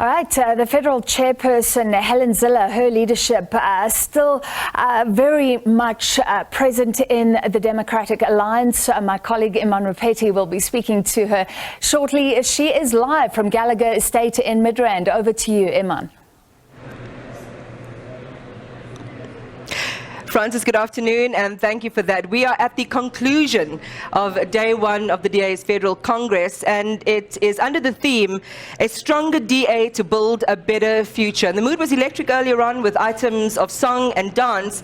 All right, the federal chairperson, Helen Zille, her leadership still very much present in the Democratic Alliance. My colleague Iman Rupeti will be speaking to her shortly. She is live from Gallagher Estate in Midrand. Over to you, Iman. Francis, good afternoon, and thank you for that. We are at the conclusion of day one of the DA's Federal Congress, and it is under the theme, A Stronger DA to Build a Better Future. And the mood was electric earlier on with items of song and dance.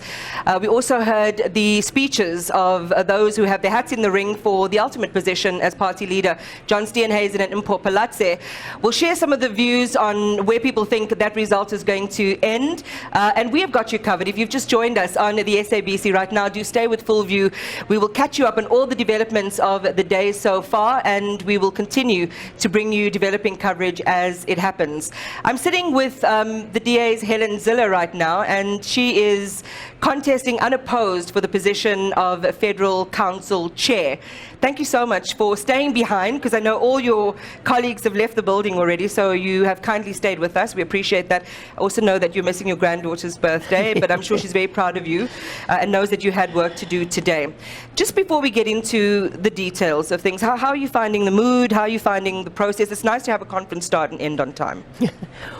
We also heard the speeches of those who have their hats in the ring for the ultimate position as party leader. John Steenhuisen and Mpho Phalatse will share some of the views on where people think that result is going to end. And we have got you covered. If you've just joined us on the SABC right now, do stay with Full View. We will catch you up on all the developments of the day so far, and we will continue to bring you developing coverage as it happens. I'm sitting with the DA's Helen Zille right now, and she is contesting unopposed for the position of Federal Council Chair. Thank you so much for staying behind, because I know all your colleagues have left the building already, so you have kindly stayed with us. We appreciate that. I also know that you're missing your granddaughter's birthday, but I'm sure she's very proud of you and knows that you had work to do today. Just before we get into the details of things, how are you finding the mood? How are you finding the process? It's nice to have a conference start and end on time.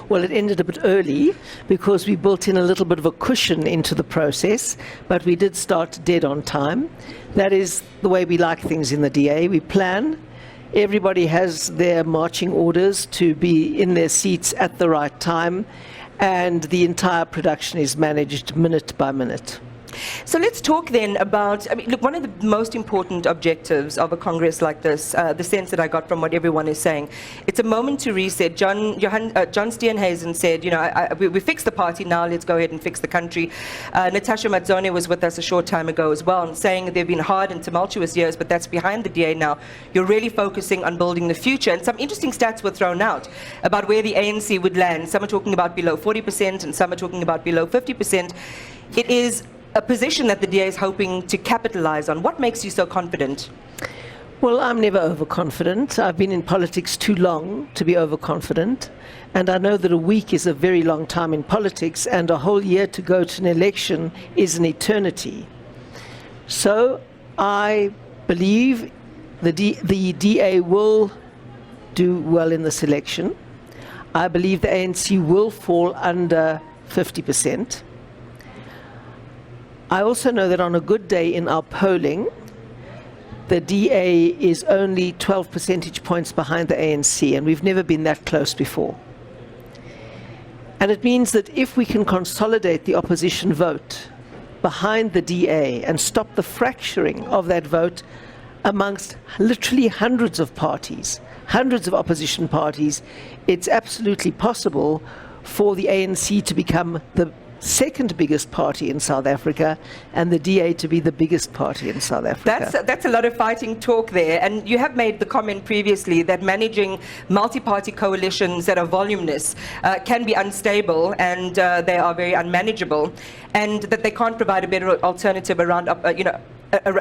Well, it ended a bit early because we built in a little bit of a cushion into the process, but we did start dead on time. That is the way we like things in the DA. We plan. Everybody has their marching orders to be in their seats at the right time, and the entire production is managed minute by minute. So let's talk then about, look, one of the most important objectives of a Congress like this, the sense that I got from what everyone is saying, it's a moment to reset. John Steenhuisen said, we fixed the party, now let's go ahead and fix the country. Natasha Mazzone was with us a short time ago as well, and saying that they've been hard and tumultuous years, but that's behind the DA now. You're really focusing on building the future. And some interesting stats were thrown out about where the ANC would land. Some are talking about below 40%, and some are talking about below 50%. It is a position that the DA is hoping to capitalize on. What makes you so confident? Well, I'm never overconfident. I've been in politics too long to be overconfident. And I know that a week is a very long time in politics, and a whole year to go to an election is an eternity. So I believe the DA will do well in this election. I believe the ANC will fall under 50%. I also know that on a good day in our polling, the DA is only 12 percentage points behind the ANC, and we've never been that close before. And it means that if we can consolidate the opposition vote behind the DA and stop the fracturing of that vote amongst literally hundreds of parties, hundreds of opposition parties, it's absolutely possible for the ANC to become the second biggest party in South Africa, and the DA to be the biggest party in South Africa. That's a lot of fighting talk there, and you have made the comment previously that managing multi-party coalitions that are voluminous can be unstable, and they are very unmanageable, and that they can't provide a better alternative around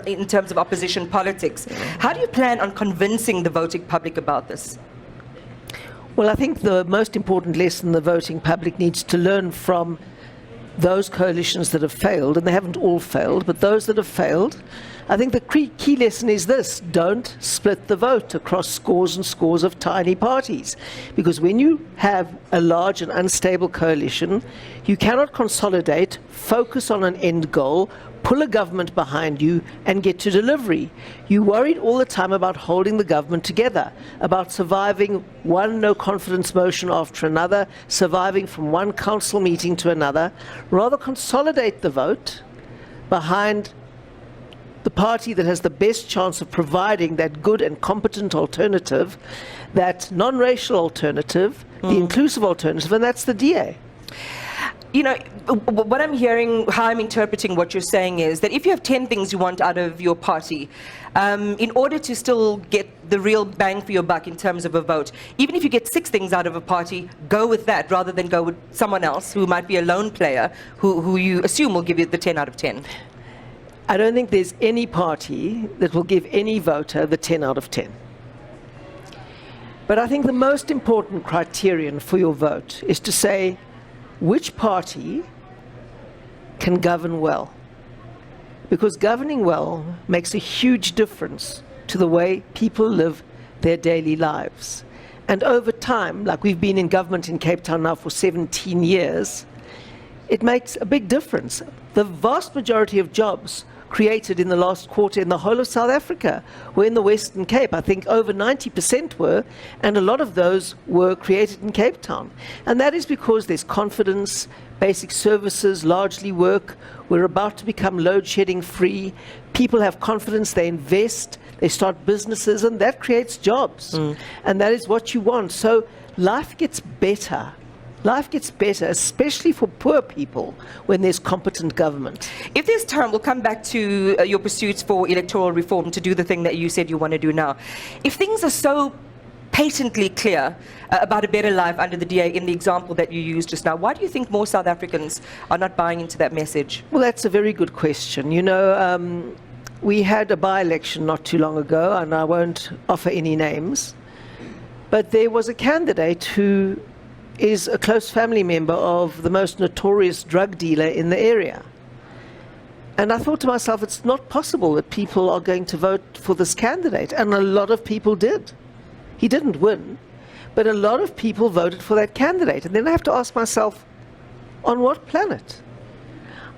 in terms of opposition politics. How do you plan on convincing the voting public about this? Well, I think the most important lesson the voting public needs to learn from those coalitions that have failed, and they haven't all failed, but those that have failed, I think the key lesson is this: don't split the vote across scores and scores of tiny parties. Because when you have a large and unstable coalition, you cannot consolidate, focus on an end goal, pull a government behind you, and get to delivery. You worried all the time about holding the government together, about surviving one no-confidence motion after another, surviving from one council meeting to another. Rather consolidate the vote behind the party that has the best chance of providing that good and competent alternative, that non-racial alternative, the inclusive alternative, and that's the DA. You know, what I'm hearing, how I'm interpreting what you're saying is that if you have 10 things you want out of your party, in order to still get the real bang for your buck in terms of a vote, even if you get 6 things out of a party, go with that rather than go with someone else who might be a lone player who you assume will give you the 10 out of 10. I don't think there's any party that will give any voter the 10 out of 10. But I think the most important criterion for your vote is to say which party can govern well. Because governing well makes a huge difference to the way people live their daily lives. And over time, like we've been in government in Cape Town now for 17 years, it makes a big difference. The vast majority of jobs created in the last quarter in the whole of South Africa were in the Western Cape. I think over 90% were, and a lot of those were created in Cape Town. And that is because there's confidence, basic services largely work, we're about to become load shedding free, people have confidence, they invest, they start businesses, and that creates jobs. And that is what you want. So life gets better. Life gets better, especially for poor people, when there's competent government. If there's time, we'll come back to your pursuits for electoral reform to do the thing that you said you want to do now. If things are so patently clear about a better life under the DA in the example that you used just now, why do you think more South Africans are not buying into that message? Well, that's a very good question. You know, we had a by-election not too long ago, and I won't offer any names, but there was a candidate who is a close family member of the most notorious drug dealer in the area. And I thought to myself, it's not possible that people are going to vote for this candidate. And a lot of people did. He didn't win, but a lot of people voted for that candidate. And then I have to ask myself, on what planet?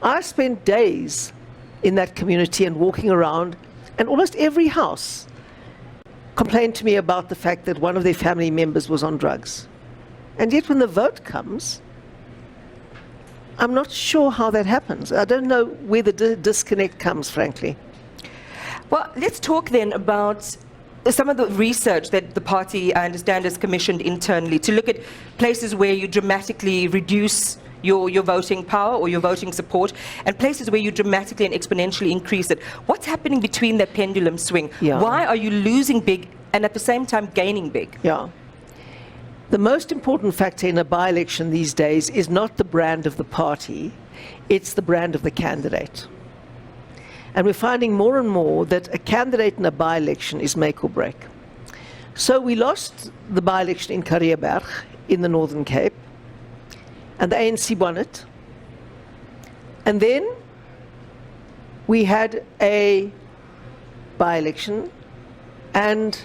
I spent days in that community and walking around, and almost every house complained to me about the fact that one of their family members was on drugs. And yet when the vote comes, I'm not sure how that happens. I don't know where the disconnect comes, frankly. Well, let's talk then about some of the research that the party, I understand, has commissioned internally to look at places where you dramatically reduce your voting power or your voting support, and places where you dramatically and exponentially increase it. What's happening between that pendulum swing? Yeah. Why are you losing big and at the same time gaining big? Yeah. The most important factor in a by-election these days is not the brand of the party, it's the brand of the candidate. And we're finding more and more that a candidate in a by-election is make or break. So we lost the by-election in Karreeberg in the Northern Cape, and the ANC won it. And then we had a by-election, and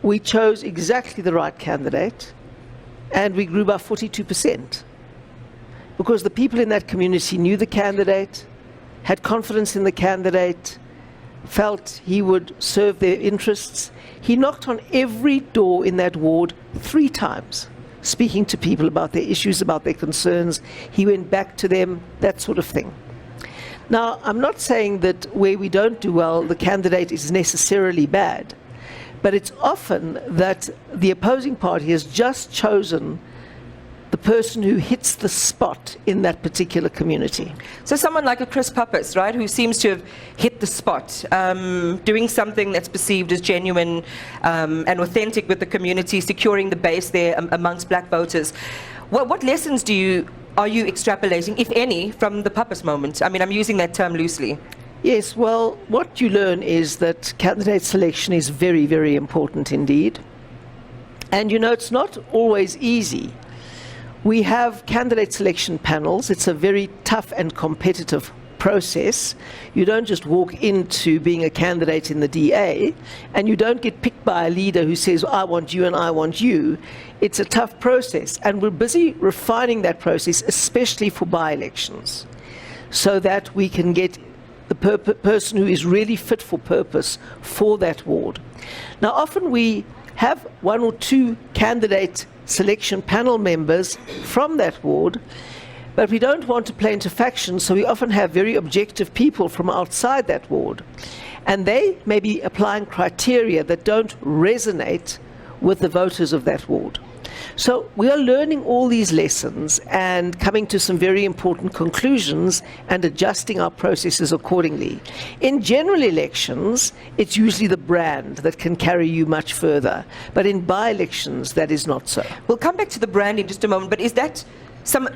we chose exactly the right candidate, and we grew by 42%. Because the people in that community knew the candidate, had confidence in the candidate, felt he would serve their interests. He knocked on every door in that ward 3 times, speaking to people about their issues, about their concerns. He went back to them, that sort of thing. Now, I'm not saying that where we don't do well, the candidate is necessarily bad. But it's often that the opposing party has just chosen the person who hits the spot in that particular community. So someone like a Chris Pappas, right, who seems to have hit the spot, doing something that's perceived as genuine and authentic with the community, securing the base there amongst black voters. What lessons are you extrapolating, if any, from the Pappas moment? I mean, I'm using that term loosely. Yes, well, what you learn is that candidate selection is very, very important indeed. And you know, it's not always easy. We have candidate selection panels. It's a very tough and competitive process. You don't just walk into being a candidate in the DA, and you don't get picked by a leader who says, I want you and I want you. It's a tough process, and we're busy refining that process, especially for by-elections, so that we can get the person who is really fit for purpose for that ward. Now, often we have 1 or 2 candidate selection panel members from that ward, but we don't want to play into factions, so we often have very objective people from outside that ward. And they may be applying criteria that don't resonate with the voters of that ward. So we are learning all these lessons and coming to some very important conclusions and adjusting our processes accordingly. In general elections, it's usually the brand that can carry you much further. But in by-elections, that is not so. We'll come back to the brand in just a moment, but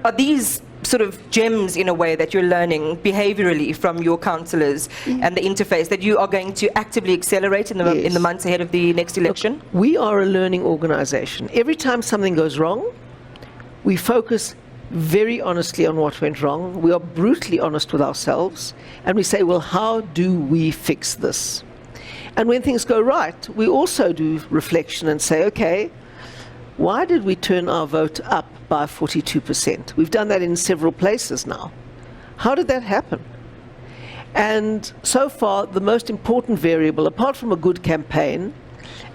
are these sort of gems in a way that you're learning behaviorally from your councillors and the interface that you are going to actively accelerate in the months ahead of the next election? Look, we are a learning organisation. Every time something goes wrong, we focus very honestly on what went wrong. We are brutally honest with ourselves, and we say, well, how do we fix this? And when things go right, we also do reflection and say, okay, why did we turn our vote up by 42%? We've done that in several places now. How did that happen? And so far, the most important variable, apart from a good campaign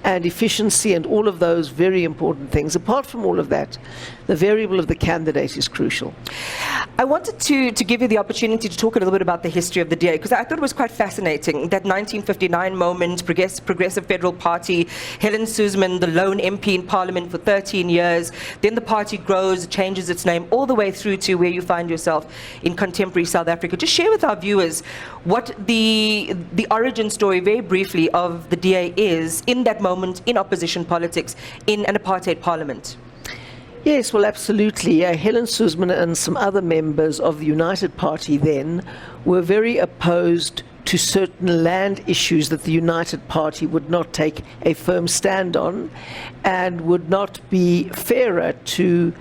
and efficiency and all of those very important things, apart from all of that, the variable of the candidate is crucial. I wanted to give you the opportunity to talk a little bit about the history of the DA, because I thought it was quite fascinating, that 1959 moment, Progressive Federal Party, Helen Suzman, the lone MP in Parliament for 13 years, then the party grows, changes its name, all the way through to where you find yourself in contemporary South Africa. Just share with our viewers what the origin story, very briefly, of the DA is in that moment in opposition politics in an apartheid parliament. Yes, well, absolutely. Helen Suzman and some other members of the United Party then were very opposed to certain land issues that the United Party would not take a firm stand on, and would not be fairer to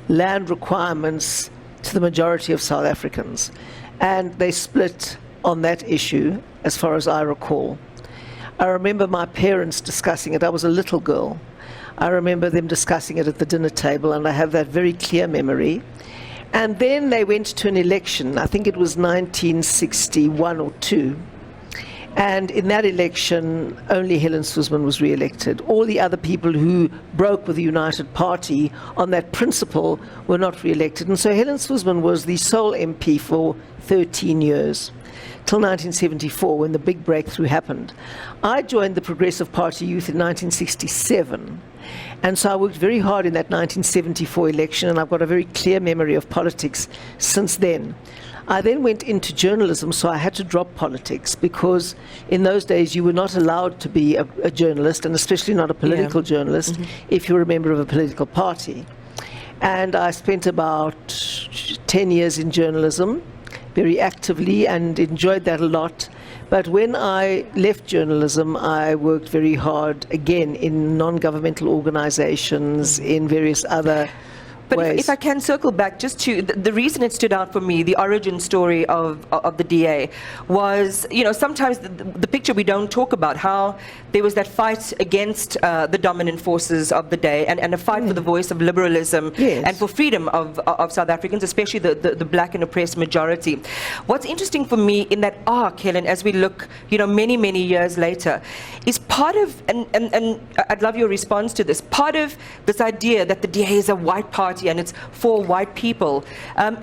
land requirements to the majority of South Africans. And they split on that issue, as far as I recall. I remember my parents discussing it. I was a little girl. I remember them discussing it at the dinner table, and I have that very clear memory. And then they went to an election, I think it was 1961 or 2. And in that election, only Helen Suzman was re-elected. All the other people who broke with the United Party on that principle were not re-elected. And so Helen Suzman was the sole MP for 13 years. Till 1974, when the big breakthrough happened. I joined the Progressive Party Youth in 1967, and so I worked very hard in that 1974 election, and I've got a very clear memory of politics since then. I then went into journalism, so I had to drop politics, because in those days you were not allowed to be a journalist, and especially not a political journalist, if you were a member of a political party. And I spent about 10 years in journalism, very actively, and enjoyed that a lot. But when I left journalism, I worked very hard again in non-governmental organizations, in various other But if I can circle back just to the reason it stood out for me, the origin story of the DA was, you know, sometimes the picture we don't talk about, how there was that fight against the dominant forces of the day, and a fight for the voice of liberalism and for freedom of South Africans, especially the black and oppressed majority. What's interesting for me in that arc, Helen, as we look, you know, many, many years later, is part of, and I'd love your response to this, part of this idea that the DA is a white party and it's for white people,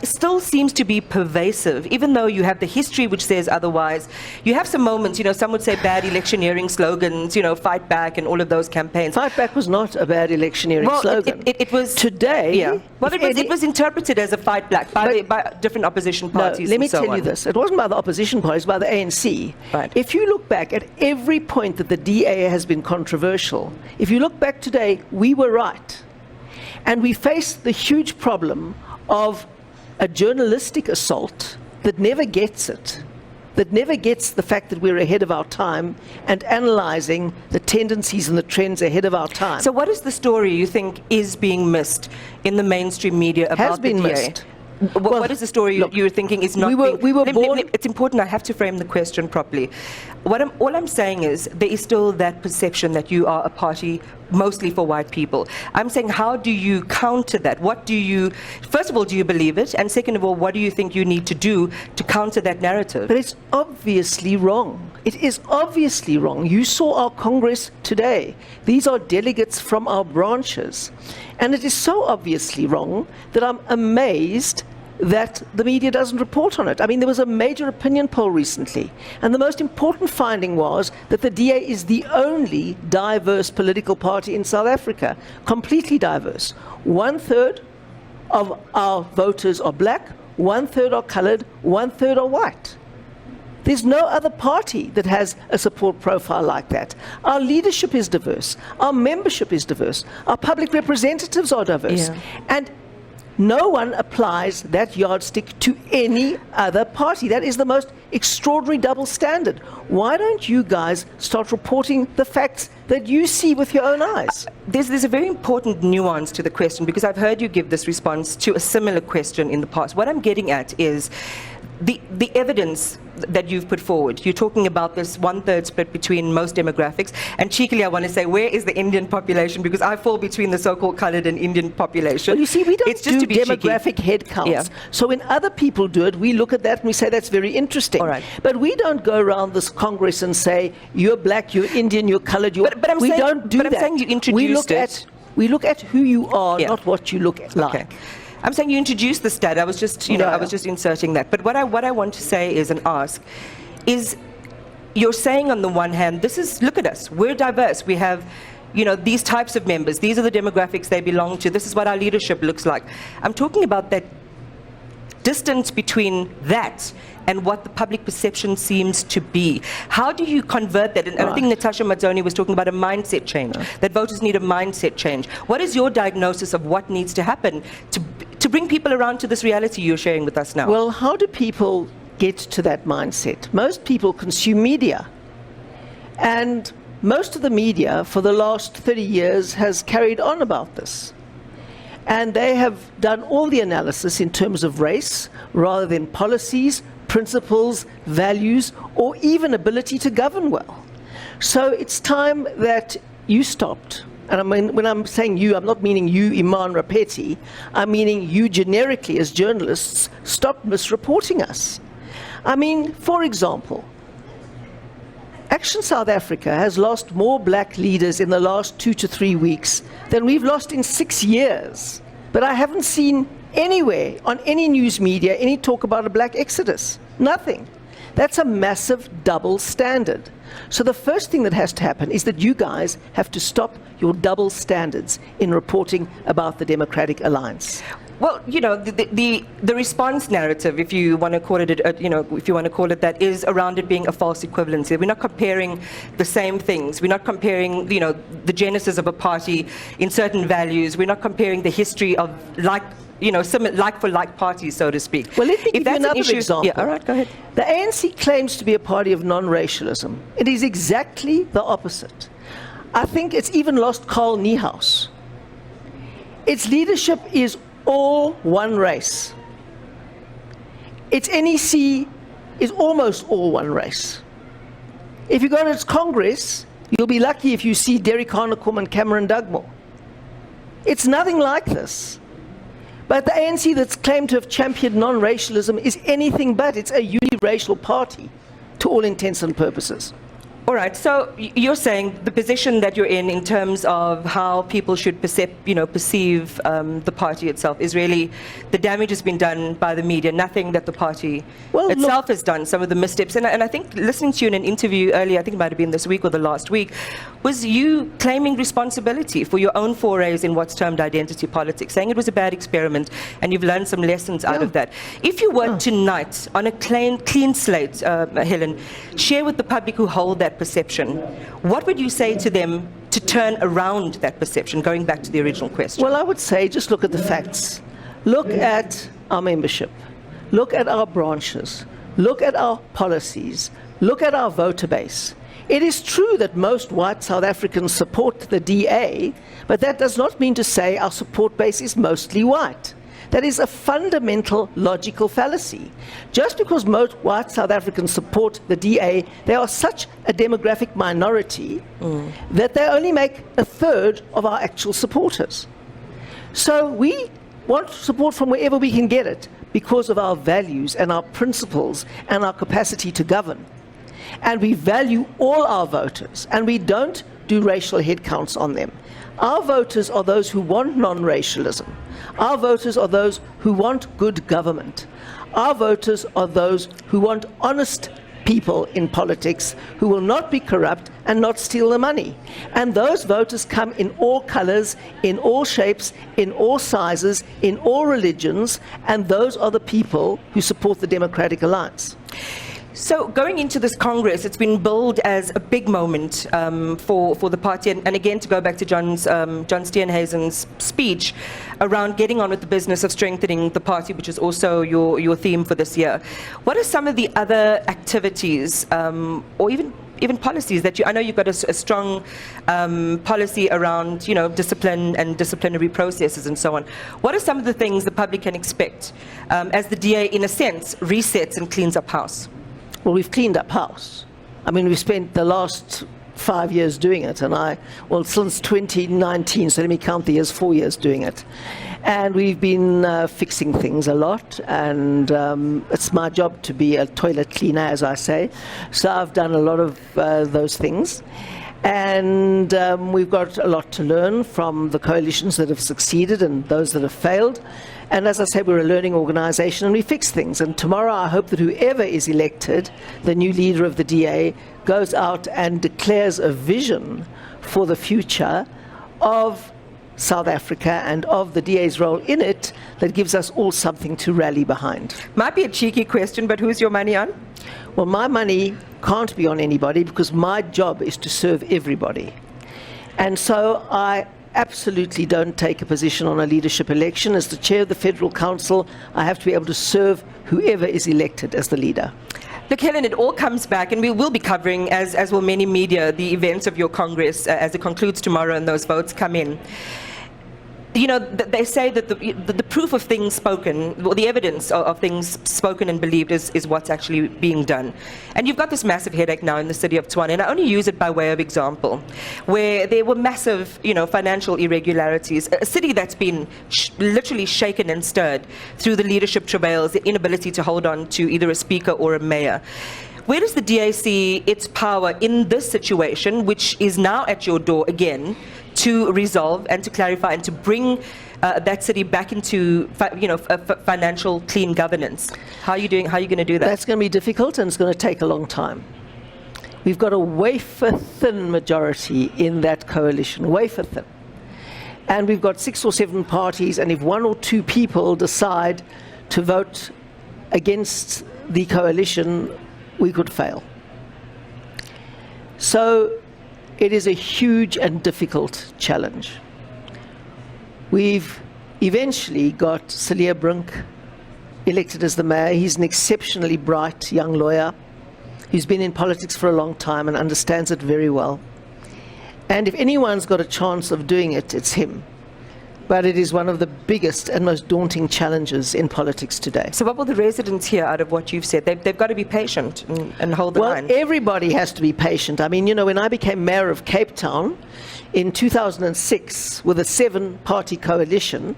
still seems to be pervasive, even though you have the history which says otherwise. You have some moments, you know, some would say bad electioneering slogans, you know, fight back and all of those campaigns. Fight back was not a bad electioneering slogan. It was today. Yeah. Well, it was interpreted as a fight back by different opposition parties. No, let me tell you this. It wasn't by the opposition parties, by the ANC. Right. If you look back at every point that the DA has been controversial, if you look back today, we were right. And we face the huge problem of a journalistic assault that never gets it, that never gets the fact that we're ahead of our time and analyzing the tendencies and the trends ahead of our time. So what is the story you think is being missed in the mainstream media about the DA? Missed. What is the story you're thinking is not we were born... It's important, I have to frame the question properly. All I'm saying is there is still that perception that you are a party mostly for white people. I'm saying, how do you counter that? What do you, first of all, do you believe it? And second of all, what do you think you need to do to counter that narrative? But it's obviously wrong. It is obviously wrong. You saw our Congress today. These are delegates from our branches. And it is so obviously wrong that I'm amazed that the media doesn't report on it. I mean, there was a major opinion poll recently, and the most important finding was that the DA is the only diverse political party in South Africa, completely diverse. 1/3 of our voters are black, 1/3 are colored, 1/3 are white. There's no other party that has a support profile like that. Our leadership is diverse, our membership is diverse, our public representatives are diverse. And No one applies that yardstick to any other party. That is the most extraordinary double standard. Why don't you guys start reporting the facts that you see with your own eyes? There's a very important nuance to the question, because I've heard you give this response to a similar question in the past. What I'm getting at is the evidence that you've put forward. You're talking about this 1/3 split between most demographics. And cheekily, I want to say, where is the Indian population? Because I fall between the so-called coloured and Indian population. Well, you see, we don't it's just do to be demographic cheeky. head counts. Yeah. So when other people do it, we look at that and we say that's very interesting. All right. But we don't go around this Congress and say, you're black, you're Indian, you're coloured, you're... But I'm we saying, don't do but that. I'm saying you introduced We look at who you are, Yeah. not what you look like. Okay. I'm saying you introduced the stat. I was just, I was just inserting that. But what I want to say is and ask is, you're saying on the one hand, look at us, we're diverse. We have, these types of members. These are the demographics they belong to. This is what our leadership looks like. I'm talking about that distance between that and what the public perception seems to be. How do you convert that? And I think Natasha Mazzoni was talking about a mindset change, that voters need a mindset change. What is your diagnosis of what needs to happen to bring people around to this reality you're sharing with us now? Well, how do people get to that mindset? Most people consume media. And most of the media for the last 30 years has carried on about this. And they have done all the analysis in terms of race rather than policies, principles, values, or even ability to govern well. So it's time that you stopped. And I mean, when I'm saying you, I'm not meaning you, Iman Rapeti. I'm meaning you generically as journalists, stop misreporting us. I mean, for example, Action South Africa has lost more black leaders in the last 2 to 3 weeks than we've lost in 6 years. But I haven't seen anywhere on any news media any talk about a black exodus. Nothing. That's a massive double standard. So the first thing that has to happen is that you guys have to stop your double standards in reporting about the Democratic Alliance. Well, the response narrative, if you want to call it, if you want to call it that, is around it being a false equivalency. We're not comparing the same things. We're not comparing, the genesis of a party in certain values. We're not comparing the history of like-for-like parties, so to speak. Well, let me give you that's an another issue, example. Yeah, all right, go ahead. The ANC claims to be a party of non-racialism. It is exactly the opposite. I think it's even lost Carl Niehaus. Its leadership is all one race. Its NEC is almost all one race. If you go to its Congress, you'll be lucky if you see Derek Hanekom and Cameron Dugmore. It's nothing like this. But the ANC that's claimed to have championed non-racialism is anything but. It's a uniracial party to all intents and purposes. All right, so you're saying the position that you're in terms of how people should perceive the party itself is really the damage has been done by the media, nothing that the party itself has done, some of the missteps. And I think listening to you in an interview earlier, I think it might have been this week or the last week, was you claiming responsibility for your own forays in what's termed identity politics, saying it was a bad experiment and you've learned some lessons out of that. If you were tonight, on a clean slate, Helen, share with the public who hold that perception, what would you say to them to turn around that perception, going back to the original question? Well, I would say just look at the facts. Look at our membership. Look at our branches. Look at our policies. Look at our voter base. It is true that most white South Africans support the DA, but that does not mean to say our support base is mostly white. That is a fundamental logical fallacy. Just because most white South Africans support the DA, they are such a demographic minority that they only make 1/3 of our actual supporters. So we want support from wherever we can get it because of our values and our principles and our capacity to govern. And we value all our voters, and we don't do racial head counts on them. Our voters are those who want non-racialism. Our voters are those who want good government. Our voters are those who want honest people in politics who will not be corrupt and not steal the money. And those voters come in all colors, in all shapes, in all sizes, in all religions, and those are the people who support the Democratic Alliance. So going into this Congress, it's been billed as a big moment for the party. And again, to go back to John Steenhuisen's speech around getting on with the business of strengthening the party, which is also your theme for this year. What are some of the other activities or even policies that I know you've got a strong policy around, discipline and disciplinary processes and so on. What are some of the things the public can expect as the DA, in a sense, resets and cleans up house? Well, we've cleaned up house. I mean, we've spent the last 5 years doing it, and since 2019, so let me count the years, 4 years doing it. And we've been fixing things a lot, and it's my job to be a toilet cleaner, as I say. So I've done a lot of those things. And we've got a lot to learn from the coalitions that have succeeded and those that have failed. And as I say, we're a learning organisation and we fix things. And tomorrow I hope that whoever is elected, the new leader of the DA, goes out and declares a vision for the future of South Africa and of the DA's role in it that gives us all something to rally behind. Might be a cheeky question, but who's your money on? Well, my money can't be on anybody because my job is to serve everybody. And so I absolutely don't take a position on a leadership election. As the chair of the Federal Council, I have to be able to serve whoever is elected as the leader. Look, Helen, it all comes back, and we will be covering, as will many media, the events of your Congress as it concludes tomorrow and those votes come in. They say that the proof of things spoken, or the evidence of things spoken and believed is what's actually being done. And you've got this massive headache now in the city of Tshwane, and I only use it by way of example, where there were massive, financial irregularities, a city that's been literally shaken and stirred through the leadership travails, the inability to hold on to either a speaker or a mayor. Where does the DA see its power in this situation, which is now at your door again, to resolve and to clarify and to bring that city back into financial clean governance? How are you going to do that? That's going to be difficult, and it's going to take a long time. We've got a wafer-thin majority in that coalition, wafer-thin. And we've got 6 or 7 parties, and if 1 or 2 people decide to vote against the coalition, we could fail. So it is a huge and difficult challenge. We've eventually got Zille Brink elected as the mayor. He's an exceptionally bright young lawyer who's been in politics for a long time and understands it very well. And if anyone's got a chance of doing it, it's him. But it is one of the biggest and most daunting challenges in politics today. So what will the residents hear out of what you've said? They've got to be patient and hold the line. Well, everybody has to be patient. I mean, when I became mayor of Cape Town in 2006 with a 7-party coalition,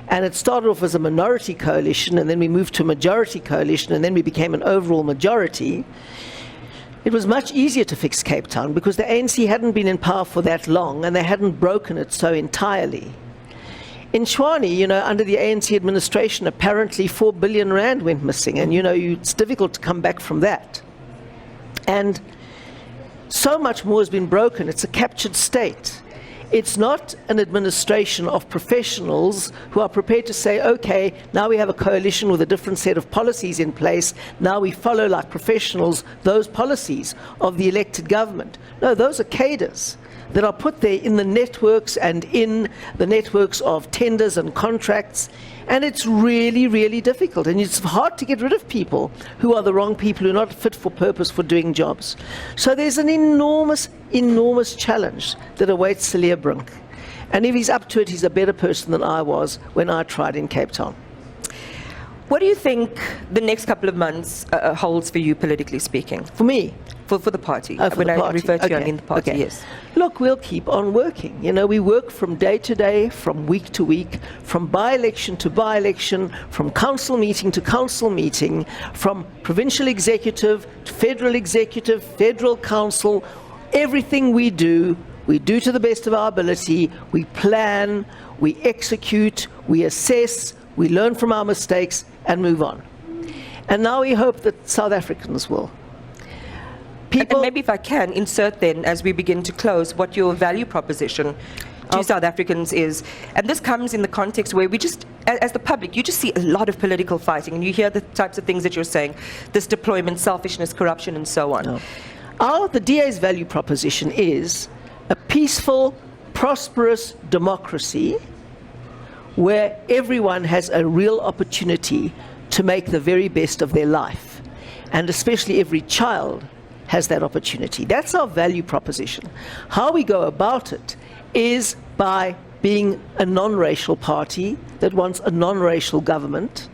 and it started off as a minority coalition, and then we moved to a majority coalition, and then we became an overall majority, it was much easier to fix Cape Town because the ANC hadn't been in power for that long, and they hadn't broken it so entirely. In Tshwane, under the ANC administration, apparently 4 billion rand went missing, and it's difficult to come back from that. And so much more has been broken. It's a captured state. It's not an administration of professionals who are prepared to say, okay, now we have a coalition with a different set of policies in place. Now we follow like professionals those policies of the elected government. No, those are cadres that are put there in the networks and in the networks of tenders and contracts. And it's really, really difficult. And it's hard to get rid of people who are the wrong people, who are not fit for purpose for doing jobs. So there's an enormous, enormous challenge that awaits Zille Brink. And if he's up to it, he's a better person than I was when I tried in Cape Town. What do you think the next couple of months holds for you, politically speaking? For me? For the party. Oh, for when the I party. refer to you, I Okay. mean the party, Okay. yes. Look, we'll keep on working. We work from day to day, from week to week, from by-election to by-election, from council meeting to council meeting, from provincial executive to federal council. Everything we do to the best of our ability. We plan, we execute, we assess, we learn from our mistakes and move on. And now we hope that South Africans will. And maybe if I can insert then, as we begin to close, what your value proposition to South Africans is, and this comes in the context where we just, as the public, you just see a lot of political fighting, and you hear the types of things that you're saying, this deployment, selfishness, corruption, and so on. The DA's value proposition is a peaceful, prosperous democracy where everyone has a real opportunity to make the very best of their life, and especially every child has that opportunity. That's our value proposition. How we go about it is by being a non-racial party that wants a non-racial government,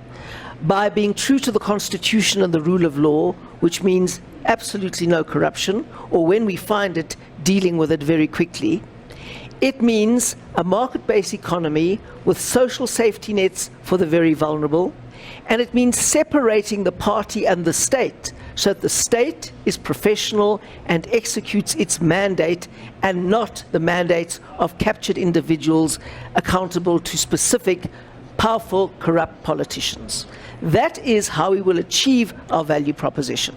by being true to the Constitution and the rule of law, which means absolutely no corruption, or when we find it, dealing with it very quickly. It means a market-based economy with social safety nets for the very vulnerable, and it means separating the party and the state so that the state is professional and executes its mandate and not the mandates of captured individuals accountable to specific, powerful, corrupt politicians. That is how we will achieve our value proposition.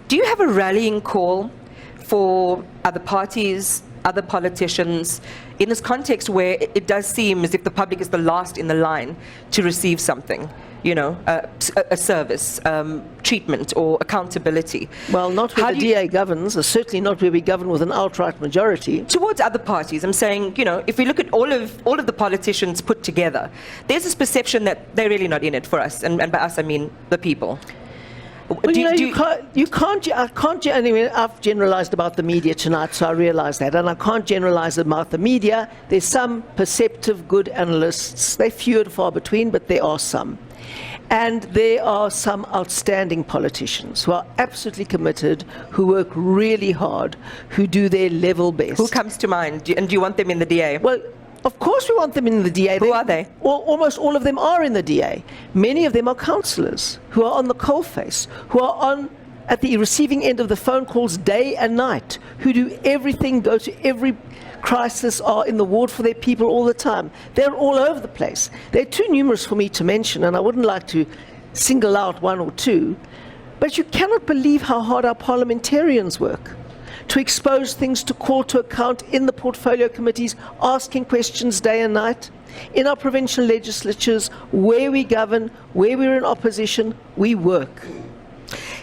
Do you have a rallying call for other parties, other politicians, in this context where it does seem as if the public is the last in the line to receive something? You know, a service, treatment, or accountability. Well, not where the DA governs, or certainly not where we govern with an outright majority. Towards other parties, I'm saying, you know, if we look at all of the politicians put together, there's this perception that they're really not in it for us, and by us I mean the people. Well, anyway, I've generalized about the media tonight, so I realize that, and I can't generalize about the media. There's some perceptive good analysts. They're few and far between, but there are some. And there are some outstanding politicians who are absolutely committed, who work really hard, who do their level best. Who comes to mind? And do you want them in the DA? Well, of course we want them in the DA. Who are they? Almost all of them are in the DA. Many of them are councillors who are on the coalface, who are at the receiving end of the phone calls day and night, who do everything, go to every crisis, are in the ward for their people all the time. They're all over the place. They're too numerous for me to mention, and I wouldn't like to single out one or two, but you cannot believe how hard our parliamentarians work to expose things, to call to account in the portfolio committees, asking questions day and night. In our provincial legislatures, where we govern, where we're in opposition, we work.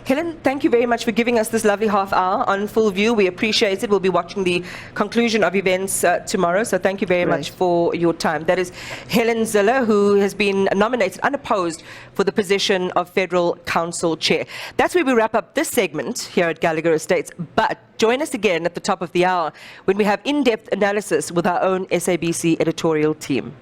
Helen, thank you very much for giving us this lovely half hour on Full View. We appreciate it. We'll be watching the conclusion of events tomorrow, so thank you very much for your time. That is Helen Zille, who has been nominated unopposed for the position of Federal Council Chair. That's where we wrap up this segment here at Gallagher Estates, but join us again at the top of the hour when we have in-depth analysis with our own SABC editorial team.